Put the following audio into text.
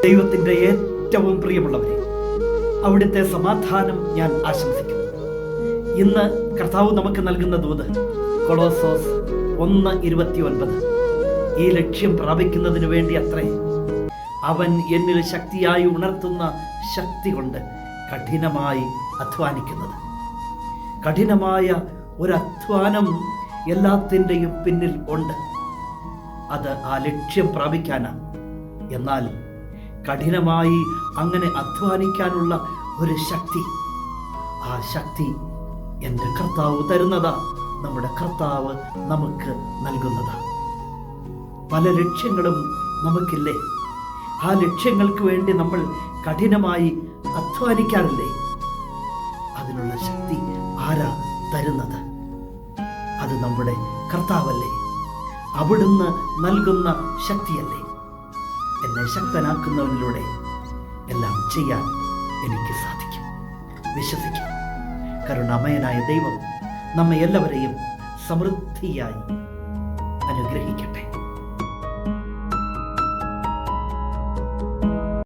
ദൈവത്തിൻ്റെ ഏറ്റവും പ്രിയമുള്ളവരെ, അവിടുത്തെ സമാധാനം ഞാൻ ആശംസിക്കുന്നു. ഇന്ന് കർത്താവ് നമുക്ക് നൽകുന്ന ദൂത് കൊളോസോസ് 1:29. ഈ ലക്ഷ്യം പ്രാപിക്കുന്നതിന് വേണ്ടി അത്രേ അവൻ എന്നിൽ ശക്തിയായി ഉണർത്തുന്ന ശക്തി കൊണ്ട് കഠിനമായി അധ്വാനിക്കുന്നത്. കഠിനമായ ഒരു അധ്വാനം എല്ലാത്തിൻ്റെയും പിന്നിൽ ഉണ്ട്. അത് ആ ലക്ഷ്യം പ്രാപിക്കാനാണ്. എന്നാൽ കഠിനമായി അങ്ങനെ അധ്വാനിക്കാനുള്ള ഒരു ശക്തി, ആ ശക്തി എൻ്റെ കർത്താവ് തരുന്നതാ. നമ്മുടെ കർത്താവ് നമുക്ക് നൽകുന്നതാ. പല ലക്ഷ്യങ്ങളും നമുക്കില്ലേ? ആ ലക്ഷ്യങ്ങൾക്ക് വേണ്ടി നമ്മൾ കഠിനമായി അധ്വാനിക്കാറില്ലേ? അതിനുള്ള ശക്തി ആരാ തരുന്നത്? അത് നമ്മുടെ കർത്താവല്ലേ? അവിടുന്ന് നൽകുന്ന ശക്തിയല്ലേ? എന്നെ ശക്തനാക്കുന്നവനിലൂടെ എല്ലാം ചെയ്യാൻ എനിക്ക് സാധിക്കും. വിശ്വസിക്കാം. കരുണാമയനായ ദൈവം നമ്മെ എല്ലാവരെയും സമൃദ്ധിയായി അനുഗ്രഹിക്കട്ടെ.